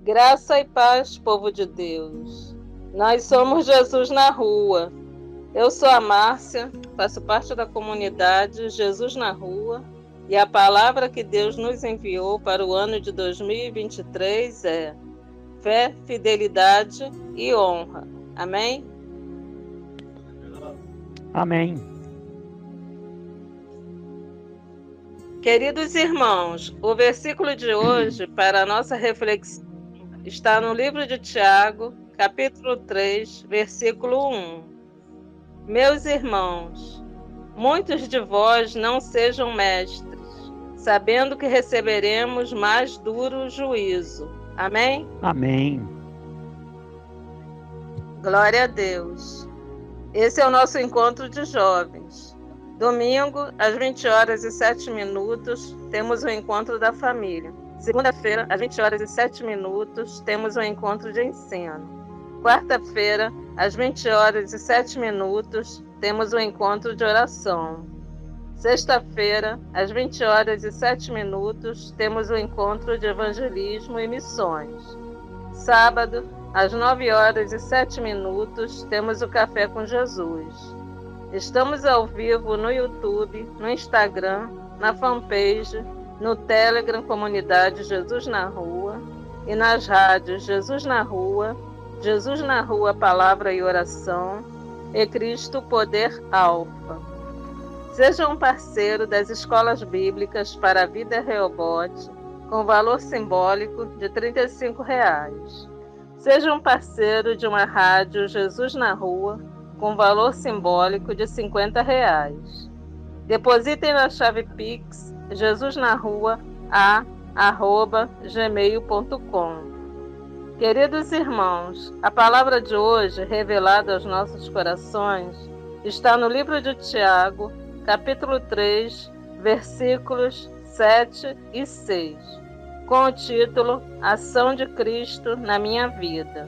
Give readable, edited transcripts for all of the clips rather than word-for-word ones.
Graça e paz, povo de Deus. Nós somos Jesus na Rua. Eu sou a Márcia, faço parte da comunidade Jesus na Rua e a palavra que Deus nos enviou para o ano de 2023 é fé, fidelidade e honra. Amém? Amém. Queridos irmãos, o versículo de hoje para a nossa reflexão está no livro de Tiago, capítulo 3, versículo 1. Meus irmãos, muitos de vós não sejam mestres, sabendo que receberemos mais duro juízo. Amém? Amém. Glória a Deus. Esse é o nosso encontro de jovens. Domingo, às 20h07, temos o encontro da família. Segunda-feira, às 20h07, temos o encontro de ensino. Quarta-feira, às 20h07, temos o encontro de oração. Sexta-feira, às 20h07, temos o encontro de evangelismo e missões. Sábado, às 9h07, temos o Café com Jesus. Estamos ao vivo no YouTube, no Instagram, na fanpage, no Telegram Comunidade Jesus na Rua e nas rádios Jesus na Rua Palavra e Oração e Cristo Poder Alfa. Seja um parceiro das escolas bíblicas para a vida Rehobote, com valor simbólico de R$ 35. Seja um parceiro de uma rádio Jesus na Rua, com valor simbólico de R$ 50. Depositem na chave Pix jesusnarua@gmail.com. Queridos irmãos, a palavra de hoje, revelada aos nossos corações, está no livro de Tiago, capítulo 3, versículos 7 e 6, com o título Ação de Cristo na Minha Vida.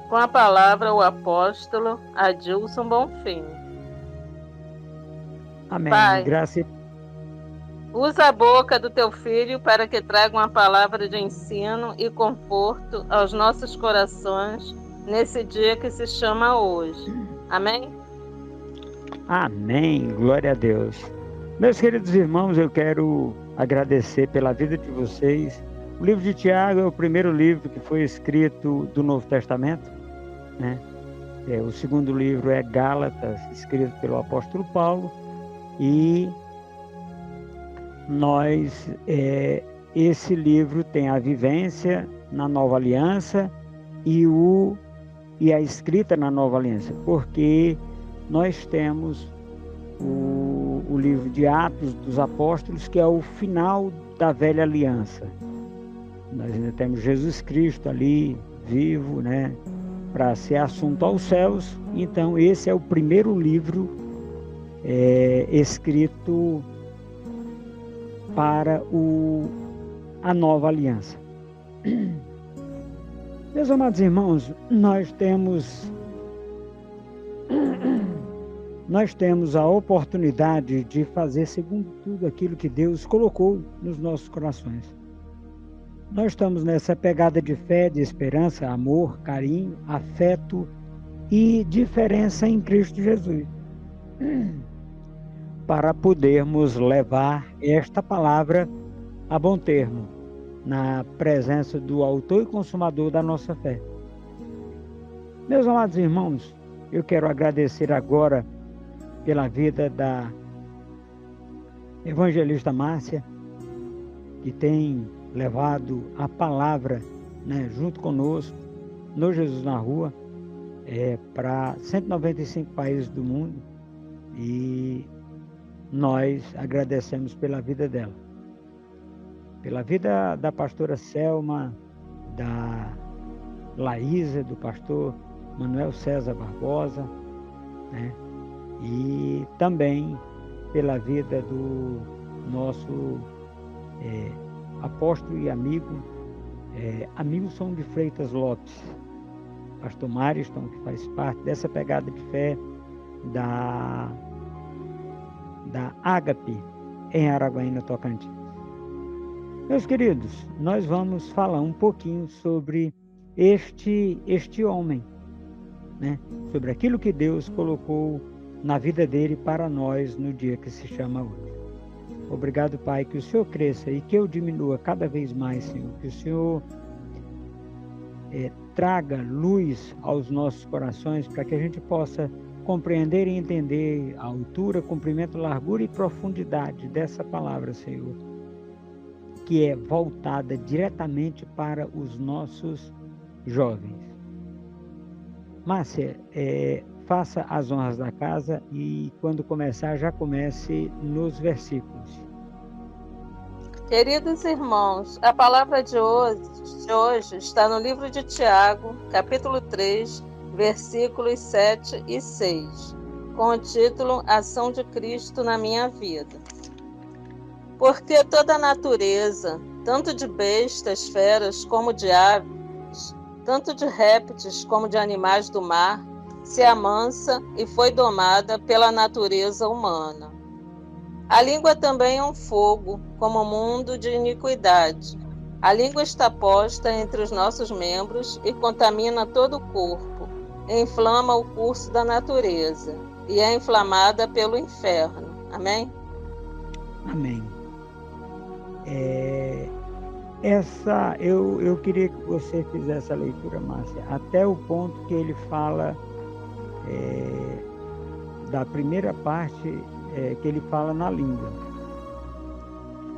Com a palavra, o apóstolo Adilson Bonfim. Amém. Pai, Graça e... usa a boca do teu filho para que traga uma palavra de ensino e conforto aos nossos corações nesse dia que se chama hoje. Amém? Amém. Glória a Deus. Meus queridos irmãos, eu quero agradecer pela vida de vocês. O livro de Tiago é o primeiro livro que foi escrito do Novo Testamento, né? O segundo livro é Gálatas, escrito pelo apóstolo Paulo. E esse livro tem a vivência na Nova Aliança e a escrita na Nova Aliança, porque nós temos o livro de Atos dos Apóstolos, que é o final da Velha Aliança. Nós ainda temos Jesus Cristo ali, vivo, né, para ser assunto aos céus. Então, esse é o primeiro livro escrito para a Nova Aliança. Meus amados irmãos, nós temos a oportunidade de fazer segundo tudo aquilo que Deus colocou nos nossos corações. Nós estamos nessa pegada de fé, de esperança, amor, carinho, afeto e diferença em Cristo Jesus, para podermos levar esta palavra a bom termo, na presença do autor e consumador da nossa fé. Meus amados irmãos, eu quero agradecer agora pela vida da evangelista Márcia, que tem levado a palavra, né, junto conosco, no Jesus na Rua, para 195 países do mundo, e nós agradecemos pela vida dela. Pela vida da pastora Selma, da Laísa, do pastor Manuel César Barbosa, né? E também pela vida do nosso apóstolo e amigo Hamilton de Freitas Lopes, pastor Mariston, que faz parte dessa pegada de fé da Ágape, em Araguaína, Tocantins. Meus queridos, nós vamos falar um pouquinho sobre este homem, né? Sobre aquilo que Deus colocou na vida dele para nós no dia que se chama hoje. Obrigado, Pai, que o Senhor cresça e que eu diminua cada vez mais, Senhor. Que o Senhor traga luz aos nossos corações para que a gente possa compreender e entender a altura, comprimento, largura e profundidade dessa palavra, Senhor, que é voltada diretamente para os nossos jovens. Márcia, faça as honras da casa e quando começar, já comece nos versículos. Queridos irmãos, a palavra de hoje está no livro de Tiago, capítulo 3, versículos 7 e 6, com o título Ação de Cristo na minha vida. Porque toda a natureza, tanto de bestas, feras, como de aves, tanto de répteis como de animais do mar, se amansa e foi domada pela natureza humana. A língua também é um fogo, como mundo de iniquidade. A língua está posta entre os nossos membros e contamina todo o corpo, inflama o curso da natureza e é inflamada pelo inferno. Amém? Amém. Eu queria que você fizesse a leitura, Márcia, até o ponto que ele fala da primeira parte, que ele fala na língua.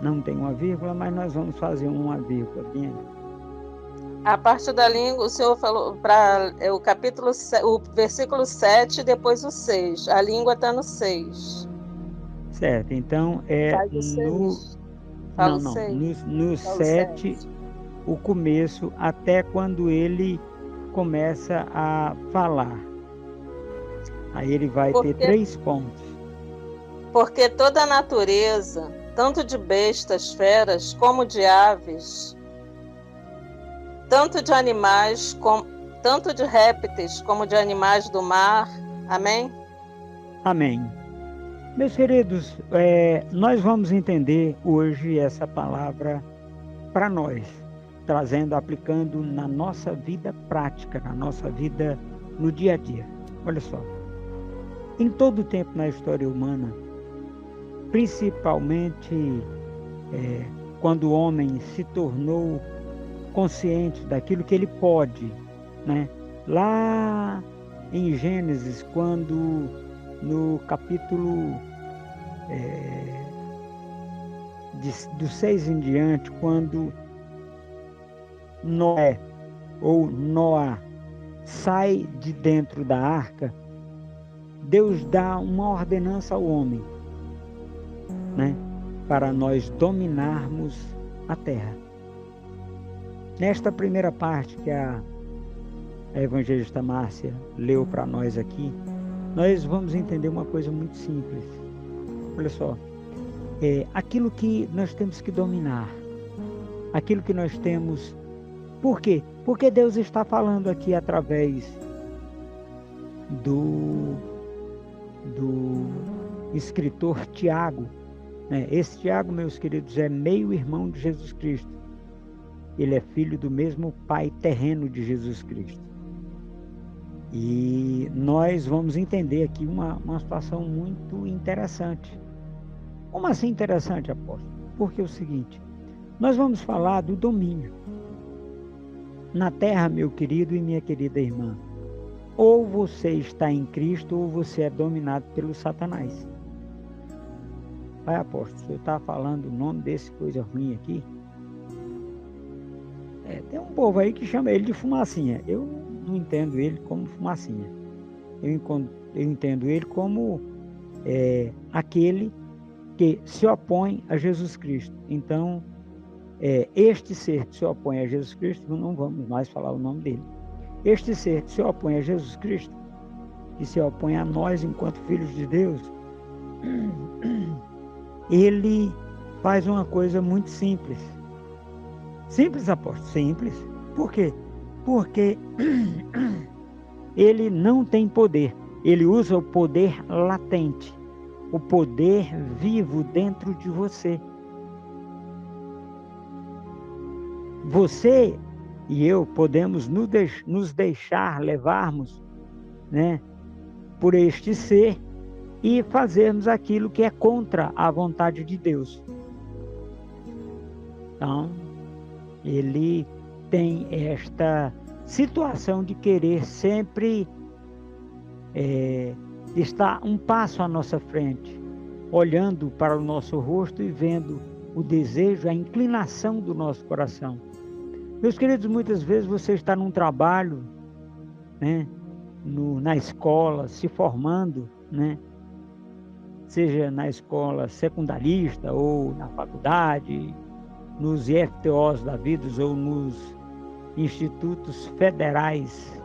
Não tem uma vírgula, mas nós vamos fazer uma vírgula. Bem. A parte da língua, o Senhor falou para o capítulo, o versículo 7 e depois o 6. A língua está no 6. Certo, então no 7, o começo, até quando ele começa a falar. Aí ele vai ter 3 pontos. Porque toda a natureza, tanto de bestas, feras, como de aves, tanto de animais, tanto de répteis, como de animais do mar. Amém? Amém. Meus queridos, nós vamos entender hoje essa palavra para nós, trazendo, aplicando na nossa vida prática, na nossa vida no dia a dia. Olha só, em todo o tempo na história humana, principalmente quando o homem se tornou consciente daquilo que ele pode, né? Lá em Gênesis, quando no capítulo do 6 em diante, quando Noé sai de dentro da arca, Deus dá uma ordenança ao homem, né, para nós dominarmos a terra. Nesta primeira parte que a evangelista Márcia leu para nós aqui, nós vamos entender uma coisa muito simples. Olha só, aquilo que nós temos que dominar, aquilo que nós temos. Por quê? Porque Deus está falando aqui através do escritor Tiago. Esse Tiago, meus queridos, é meio-irmão de Jesus Cristo. Ele é filho do mesmo pai terreno de Jesus Cristo. E nós vamos entender aqui uma situação muito interessante. Como assim interessante, apóstolo? Porque é o seguinte, nós vamos falar do domínio. Na terra, meu querido e minha querida irmã, ou você está em Cristo ou você é dominado pelo Satanás. Pai, apóstolo, o senhor está falando o nome desse coisa ruim aqui? Tem um povo aí que chama ele de fumacinha. Eu não entendo ele como fumacinha. Eu entendo ele como aquele que se opõe a Jesus Cristo. Então, este ser que se opõe a Jesus Cristo, não vamos mais falar o nome dele. Este ser que se opõe a Jesus Cristo, que se opõe a nós enquanto filhos de Deus, ele faz uma coisa muito simples. Simples, apóstolo? Simples. Por quê? Porque ele não tem poder. Ele usa o poder latente, o poder vivo dentro de você. você e eu podemos nos deixar levarmos, né, por este ser e fazermos aquilo que é contra a vontade de Deus. Então, ele tem esta situação de querer sempre estar um passo à nossa frente, olhando para o nosso rosto e vendo o desejo, a inclinação do nosso coração. Meus queridos, muitas vezes você está num trabalho, né, na escola, se formando, né, seja na escola secundarista ou na faculdade, nos IFTOs da vida ou nos institutos federais,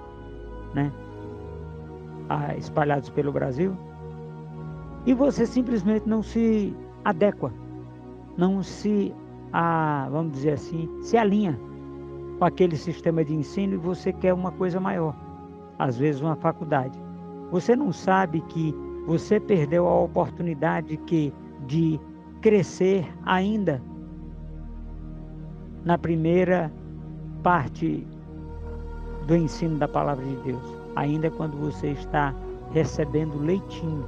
né, espalhados pelo Brasil, e você simplesmente não se adequa, não se, vamos dizer assim, se alinha com aquele sistema de ensino e você quer uma coisa maior, às vezes uma faculdade. Você não sabe que você perdeu a oportunidade de crescer ainda na primeira parte do ensino da palavra de Deus, ainda quando você está recebendo leitinho.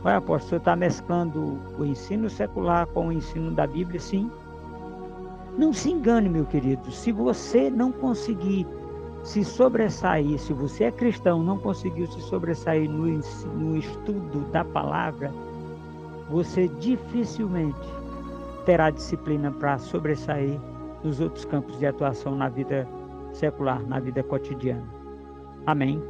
Olha, apóstolo, você está mesclando o ensino secular com o ensino da Bíblia? Sim. Não se engane, meu querido, se você não conseguir se sobressair, se você é cristão, não conseguiu se sobressair no estudo da palavra, você dificilmente terá disciplina para sobressair nos outros campos de atuação na vida secular, na vida cotidiana. Amém?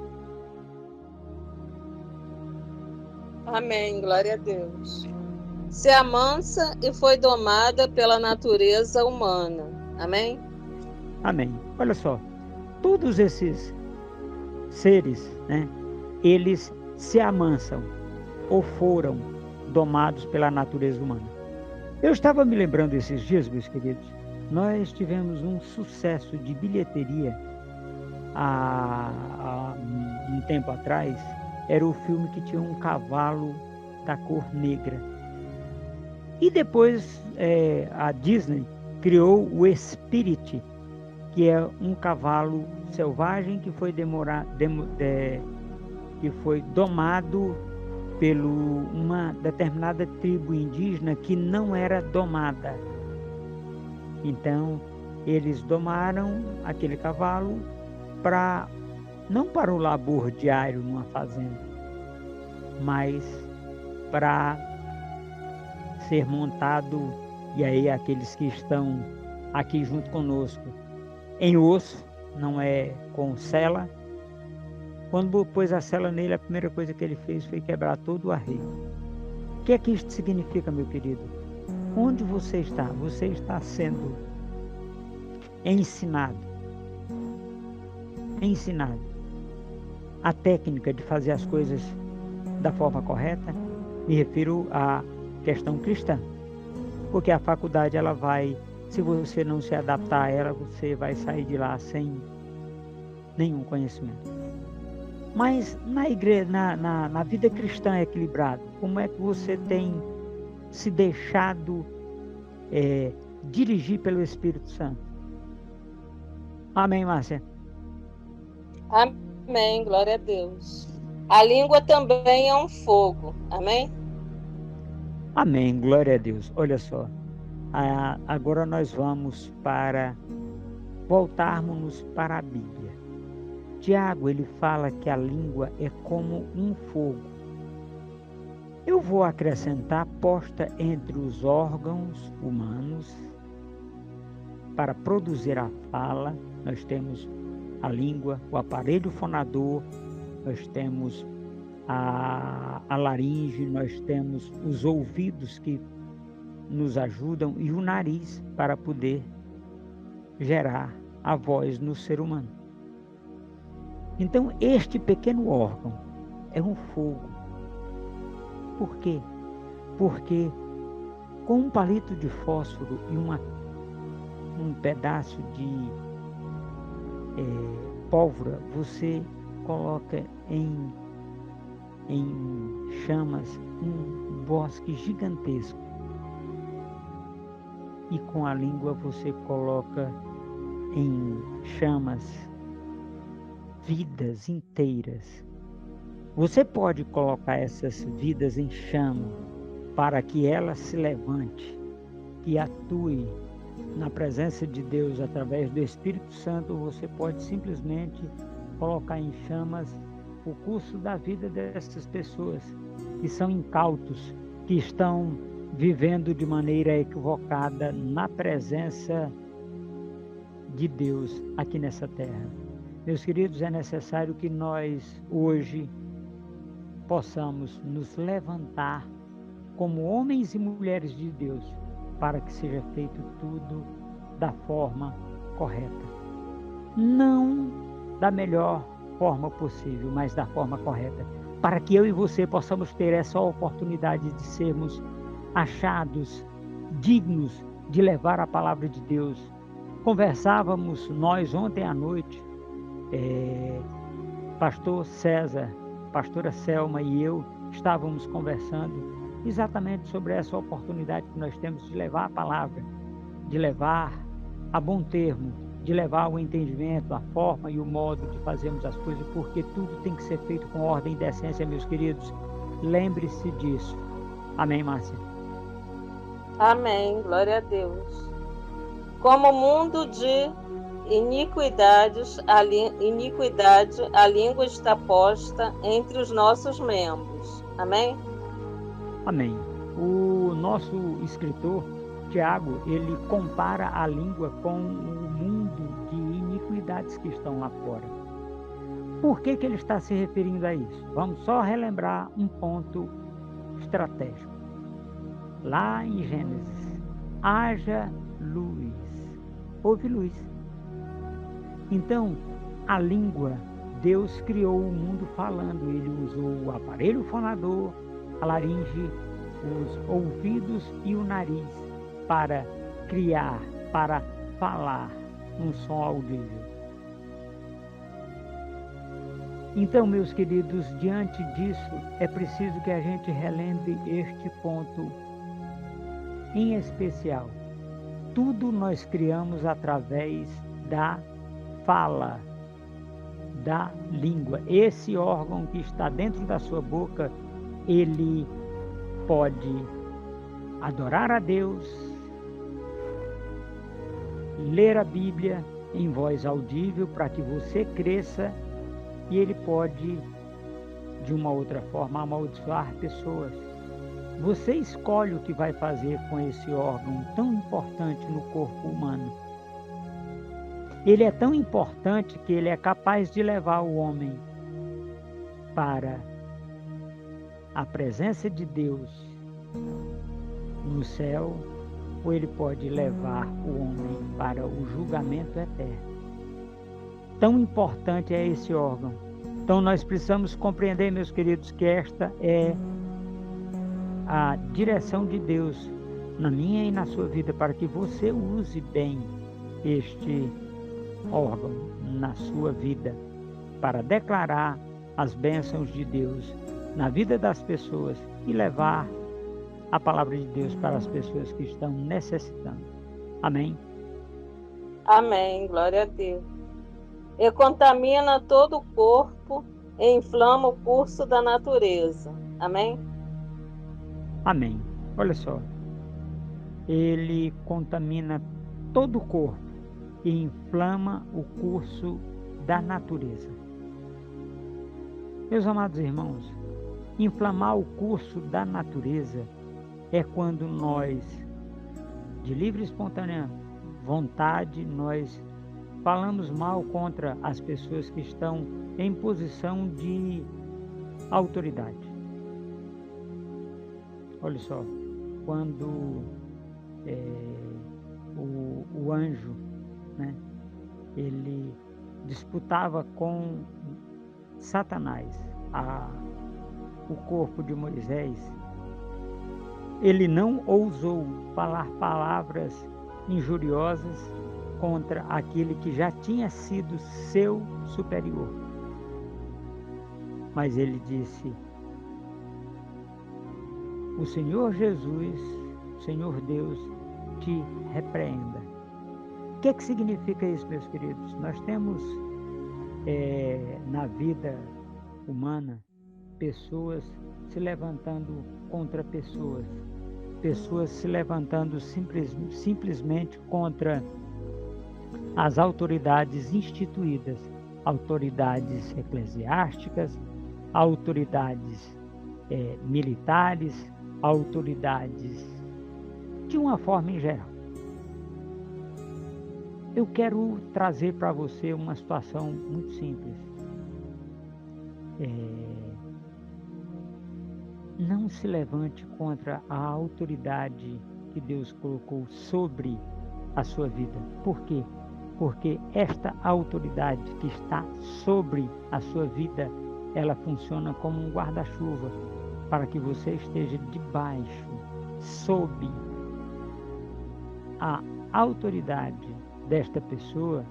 Amém, glória a Deus. Se amansa e foi domada pela natureza humana. Amém? Amém. Olha só, todos esses seres, né, eles se amansam ou foram domados pela natureza humana. Eu estava me lembrando esses dias, meus queridos, nós tivemos um sucesso de bilheteria há um tempo atrás. Era o filme que tinha um cavalo da cor negra. E depois a Disney criou o Spirit, que é um cavalo selvagem que foi domado por uma determinada tribo indígena que não era domada. Então, eles domaram aquele cavalo não para o labor diário numa fazenda, mas para ser montado, e aí aqueles que estão aqui junto conosco, em osso, não é com sela. Quando pôs a sela nele, a primeira coisa que ele fez foi quebrar todo o arreio. O que é que isto significa, meu querido? Onde você está? Você está sendo ensinado a técnica de fazer as coisas da forma correta. Me refiro à questão cristã, porque a faculdade, ela vai, se você não se adaptar a ela, você vai sair de lá sem nenhum conhecimento. Mas na igreja, na vida cristã equilibrada, como é que você tem se deixado dirigir pelo Espírito Santo? Amém, Márcia? Amém, glória a Deus. A língua também é um fogo. Amém? Amém, glória a Deus. Olha só, agora nós vamos voltarmos para a Bíblia. Tiago, ele fala que a língua é como um fogo. Eu vou acrescentar, posta entre os órgãos humanos para produzir a fala. Nós temos a língua, o aparelho fonador, nós temos a laringe, nós temos os ouvidos que nos ajudam e o nariz para poder gerar a voz no ser humano. Então, este pequeno órgão é um fogo. Por quê? Porque com um palito de fósforo e um pedaço de pólvora, você coloca em chamas um bosque gigantesco. e com a língua você coloca em chamas vidas inteiras. Você pode colocar essas vidas em chama para que ela se levante e atue na presença de Deus através do Espírito Santo. Você pode simplesmente colocar em chamas o curso da vida dessas pessoas que são incautos, que estão vivendo de maneira equivocada na presença de Deus aqui nessa terra. Meus queridos, é necessário que nós hoje possamos nos levantar como homens e mulheres de Deus para que seja feito tudo da forma correta. Não da melhor forma possível, mas da forma correta. Para que eu e você possamos ter essa oportunidade de sermos achados dignos de levar a palavra de Deus. Conversávamos nós ontem à noite, pastor César, pastora Selma e eu estávamos conversando exatamente sobre essa oportunidade que nós temos de levar a palavra, de levar a bom termo, de levar o entendimento, a forma e o modo de fazermos as coisas, porque tudo tem que ser feito com ordem e decência, meus queridos. Lembre-se disso. Amém, Márcia? Amém, glória a Deus. Como mundo de iniquidade, a língua está posta entre os nossos membros. Amém? Amém. O nosso escritor, Tiago, ele compara a língua com o mundo de iniquidades que estão lá fora. Por que ele está se referindo a isso? Vamos só relembrar um ponto estratégico. Lá em Gênesis, haja luz. Houve luz. Então, a língua, Deus criou o mundo falando. Ele usou o aparelho fonador, a laringe, os ouvidos e o nariz para criar, para falar um som audível. Então, meus queridos, diante disso, é preciso que a gente relembre este ponto em especial. Tudo nós criamos através da fala, da língua. Esse órgão que está dentro da sua boca, ele pode adorar a Deus, ler a Bíblia em voz audível para que você cresça, e ele pode, de uma outra forma, amaldiçoar pessoas. Você escolhe o que vai fazer com esse órgão tão importante no corpo humano. Ele é tão importante que ele é capaz de levar o homem para a presença de Deus no céu, ou ele pode levar o homem para o julgamento eterno. Tão importante é esse órgão. Então nós precisamos compreender, meus queridos, que esta é a direção de Deus na minha e na sua vida, para que você use bem este órgão na sua vida, para declarar as bênçãos de Deus na vida das pessoas e levar a palavra de Deus para as pessoas que estão necessitando. Amém? Amém, glória a Deus. E contamina todo o corpo e inflama o curso da natureza. Amém? Amém. Olha só. Ele contamina todo o corpo e inflama o curso da natureza. Meus amados irmãos, inflamar o curso da natureza é quando nós, de livre e espontânea vontade, nós falamos mal contra as pessoas que estão em posição de autoridade. Olha só, quando o anjo, né, ele disputava com Satanás o corpo de Moisés, ele não ousou falar palavras injuriosas contra aquele que já tinha sido seu superior. Mas ele disse: o Senhor Jesus, o Senhor Deus, te repreenda. O que significa isso, meus queridos? Nós temos na vida humana pessoas se levantando contra pessoas, pessoas se levantando simplesmente contra as autoridades instituídas, autoridades eclesiásticas, autoridades militares, autoridades de uma forma em geral. Eu quero trazer para você uma situação muito simples. Não se levante contra a autoridade que Deus colocou sobre a sua vida. Por quê? Porque esta autoridade que está sobre a sua vida, ela funciona como um guarda-chuva para que você esteja debaixo, sob a autoridade desta pessoa.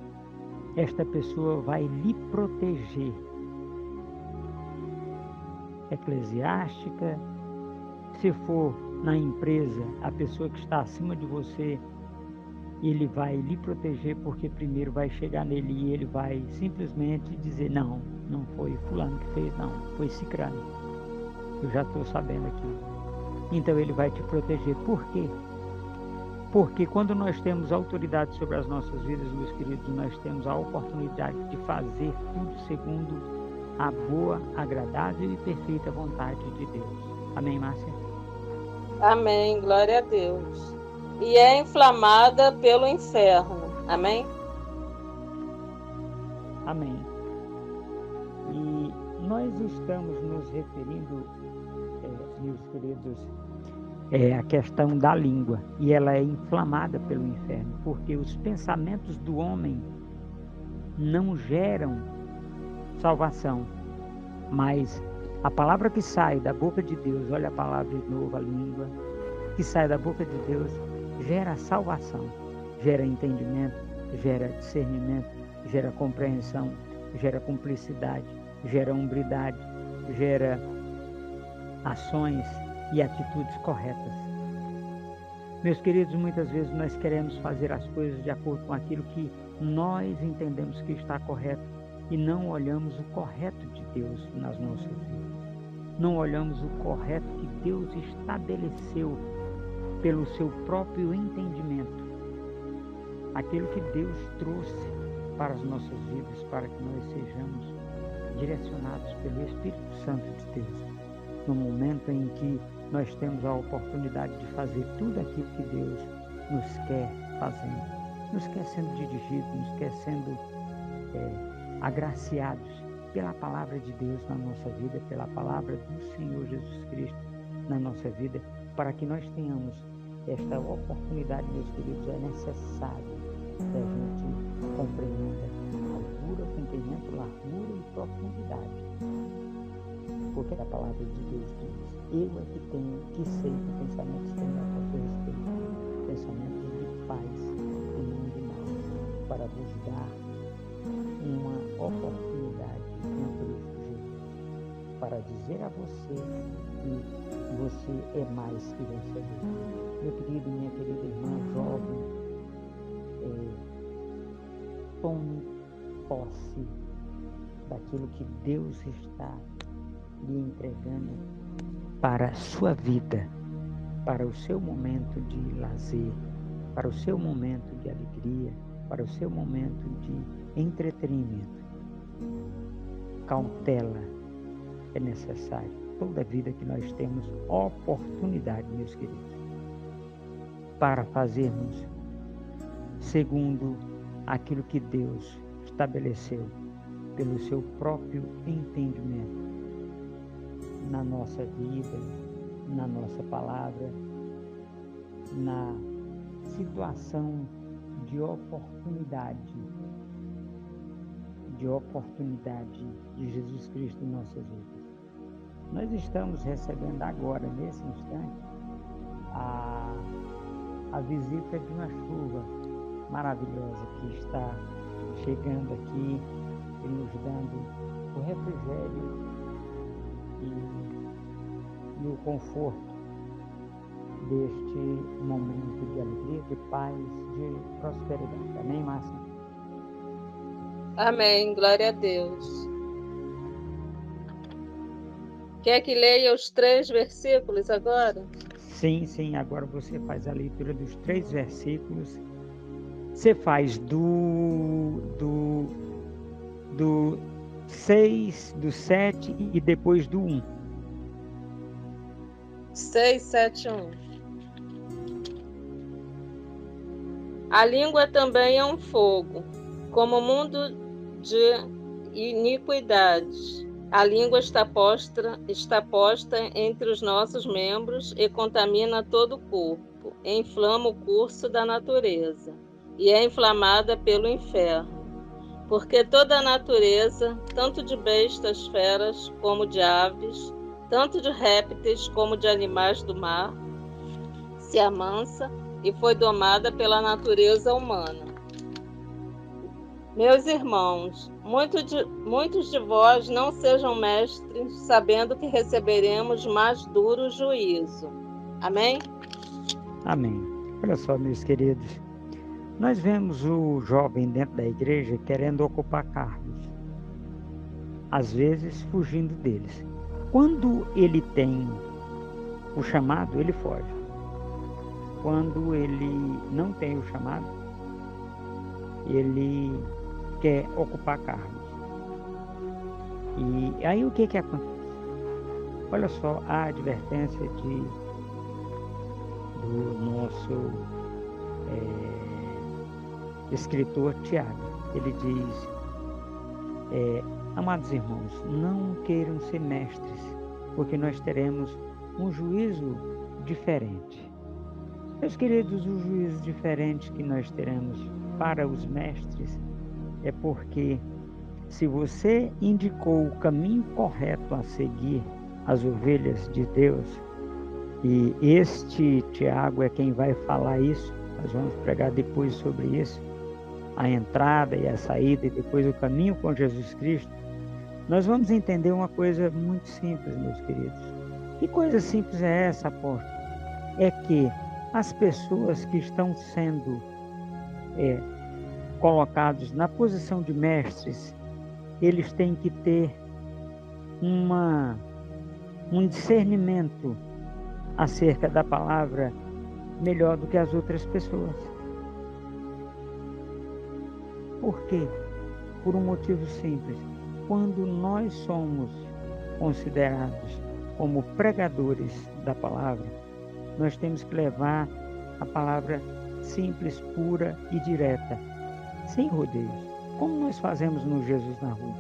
Esta pessoa vai lhe proteger. Eclesiástica, se for na empresa, a pessoa que está acima de você, ele vai lhe proteger, porque primeiro vai chegar nele e ele vai simplesmente dizer: não foi fulano que fez, não, foi cicrano. Eu já estou sabendo aqui. Então ele vai te proteger. Por quê? Porque quando nós temos autoridade sobre as nossas vidas, meus queridos, nós temos a oportunidade de fazer tudo segundo a boa, agradável e perfeita vontade de Deus. Amém, Márcia? Amém, glória a Deus. E é inflamada pelo inferno. Amém? Amém. E nós estamos nos referindo, meus queridos, à questão da língua. E ela é inflamada pelo inferno, porque os pensamentos do homem não geram salvação, mas a palavra que sai da boca de Deus, olha a palavra de novo, a língua, que sai da boca de Deus, gera salvação, gera entendimento, gera discernimento, gera compreensão, gera cumplicidade, gera hombridade, gera ações e atitudes corretas. Meus queridos, muitas vezes nós queremos fazer as coisas de acordo com aquilo que nós entendemos que está correto e não olhamos o correto de Deus nas nossas vidas. Não olhamos o correto que Deus estabeleceu pelo seu próprio entendimento. Aquilo que Deus trouxe para as nossas vidas, para que nós sejamos direcionados pelo Espírito Santo de Deus. No momento em que nós temos a oportunidade de fazer tudo aquilo que Deus nos quer fazendo, nos quer sendo dirigidos, nos quer sendo agraciados pela palavra de Deus na nossa vida, pela palavra do Senhor Jesus Cristo na nossa vida, para que nós tenhamos esta oportunidade, meus queridos. É necessário que a gente compreenda altura, comprimento, largura e profundidade, porque a palavra de Deus diz: eu é que tenho, que sei que pensamentos tenho a vosso respeito, pensamentos de paz e não de mal, para vos dar uma oportunidade em Cristo Jesus, para dizer a você que você é mais que vencedor. Meu querido, minha querida irmã, jovem, tome posse daquilo que Deus está lhe entregando para a sua vida, para o seu momento de lazer, para o seu momento de alegria, para o seu momento de entretenimento. Cautela é necessária. Toda vida que nós temos oportunidade, meus queridos, para fazermos segundo aquilo que Deus estabeleceu pelo seu próprio entendimento na nossa vida, na nossa palavra, na situação de oportunidade de Jesus Cristo em nossas vidas. Nós estamos recebendo agora, nesse instante, a visita de uma chuva maravilhosa que está chegando aqui e nos dando o refrigério e o conforto deste momento de alegria, de paz, de prosperidade. Amém, Márcia? Amém. Glória a Deus. Quer que leia os 3 versículos agora? Sim. Agora você faz a leitura dos 3 versículos. Você faz do 6, do 7 e depois do 1. 6, 7, 1. A língua também é um fogo, como mundo de iniquidade. A língua está posta entre os nossos membros e contamina todo o corpo, inflama o curso da natureza e é inflamada pelo inferno. Porque toda a natureza, tanto de bestas, feras, como de aves, tanto de répteis como de animais do mar, se amansa e foi domada pela natureza humana. Meus irmãos, muitos de vós não sejam mestres, sabendo que receberemos mais duro juízo. Amém? Amém. Olha só, meus queridos, nós vemos o jovem dentro da igreja querendo ocupar cargos, às vezes fugindo deles. Quando ele tem o chamado, ele foge. Quando ele não tem o chamado, ele quer ocupar cargos. E aí o que acontece? Olha só a advertência do nosso escritor Tiago. Ele diz, amados irmãos, não queiram ser mestres, porque nós teremos um juízo diferente. Meus queridos, o juízo diferente que nós teremos para os mestres é porque se você indicou o caminho correto a seguir, as ovelhas de Deus, e este Tiago é quem vai falar isso, nós vamos pregar depois sobre isso, a entrada e a saída e depois o caminho com Jesus Cristo, nós vamos entender uma coisa muito simples, meus queridos. Que coisa simples é essa, apóstolo? É que as pessoas que estão sendo colocados na posição de mestres, eles têm que ter um discernimento acerca da palavra melhor do que as outras pessoas. Por quê? Por um motivo simples. Quando nós somos considerados como pregadores da palavra, nós temos que levar a palavra simples, pura e direta, sem rodeios, como nós fazemos no Jesus na Rua.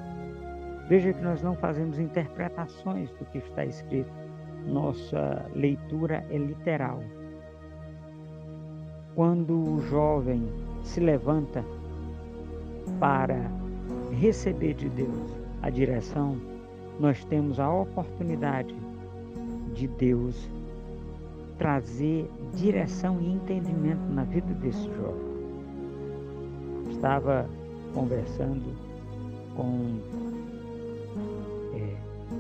Veja que nós não fazemos interpretações do que está escrito. Nossa leitura é literal. Quando o jovem se levanta para receber de Deus a direção, nós temos a oportunidade de Deus trazer direção e entendimento na vida desse jovem. Estava conversando com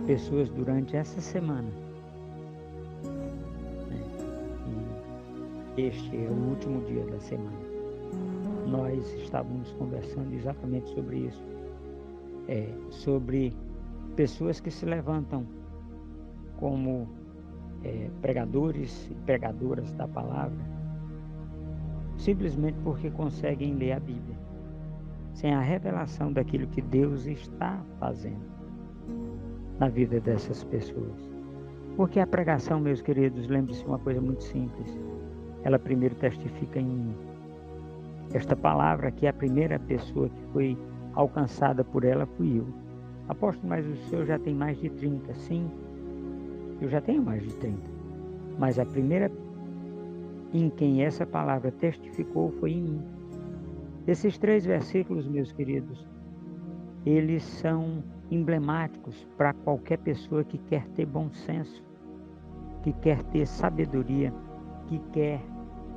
pessoas durante essa semana. E este é o último dia da semana. Nós estávamos conversando exatamente sobre isso. Sobre pessoas que se levantam como pregadores e pregadoras da palavra, simplesmente porque conseguem ler a Bíblia, sem a revelação daquilo que Deus está fazendo na vida dessas pessoas. Porque a pregação, meus queridos, lembre-se uma coisa muito simples, ela primeiro testifica em mim. Esta palavra aqui, a primeira pessoa que foi alcançada por ela fui eu. Apóstolo, mas o senhor já tem mais de 30. Sim, eu já tenho mais de 30. Mas a primeira em quem essa palavra testificou foi em mim. Esses 3 versículos, meus queridos, eles são emblemáticos para qualquer pessoa que quer ter bom senso, que quer ter sabedoria,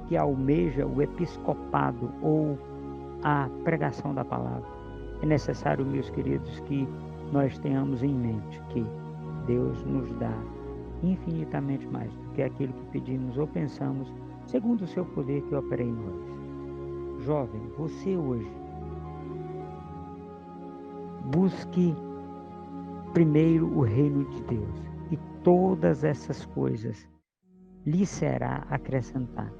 que almeja o episcopado ou a pregação da palavra. É necessário, meus queridos, que nós tenhamos em mente que Deus nos dá infinitamente mais do que aquilo que pedimos ou pensamos, segundo o seu poder que opera em nós. Jovem, você hoje, busque primeiro o reino de Deus e todas essas coisas lhe será acrescentada.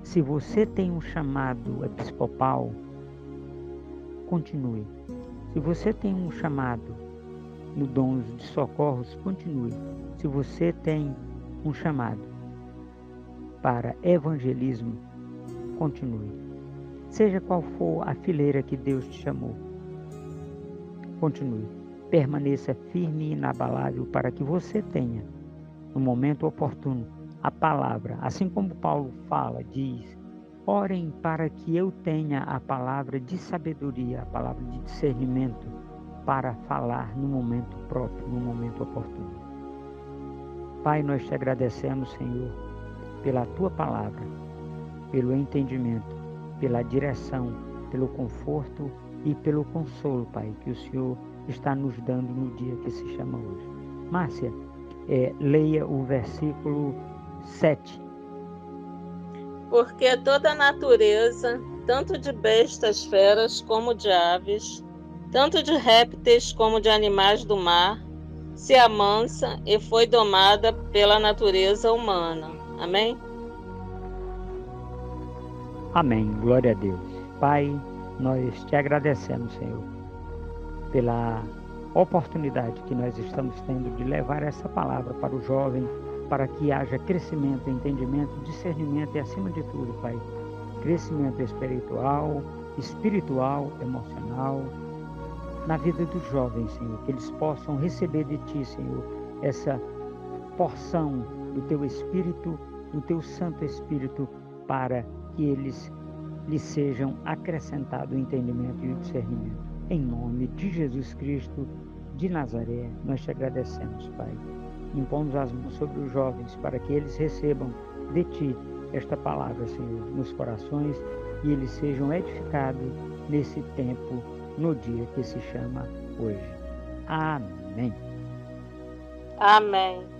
Se você tem um chamado episcopal, continue. Se você tem um chamado no dons de socorros, continue. Se você tem um chamado para evangelismo, continue. Seja qual for a fileira que Deus te chamou, continue. Permaneça firme e inabalável para que você tenha, no momento oportuno, a palavra. Assim como Paulo fala, diz: orem para que eu tenha a palavra de sabedoria, a palavra de discernimento, para falar no momento próprio, no momento oportuno. Pai, nós te agradecemos, Senhor, pela tua palavra, pelo entendimento, pela direção, pelo conforto e pelo consolo, Pai, que o Senhor está nos dando no dia que se chama hoje. Márcia, leia o versículo 7. Porque toda a natureza, tanto de bestas feras como de aves, tanto de répteis como de animais do mar, se amansa e foi domada pela natureza humana. Amém? Amém. Glória a Deus. Pai, nós te agradecemos, Senhor, pela oportunidade que nós estamos tendo de levar essa palavra para o jovem, para que haja crescimento, entendimento, discernimento e, acima de tudo, Pai, crescimento espiritual, emocional, na vida dos jovens, Senhor, que eles possam receber de Ti, Senhor, essa porção do Teu Espírito, do Teu Santo Espírito, para que eles lhes sejam acrescentado o entendimento e o discernimento. Em nome de Jesus Cristo de Nazaré, nós te agradecemos, Pai. Impomos as mãos sobre os jovens para que eles recebam de Ti esta palavra, Senhor, nos corações e eles sejam edificados nesse tempo, no dia que se chama hoje. Amém. Amém.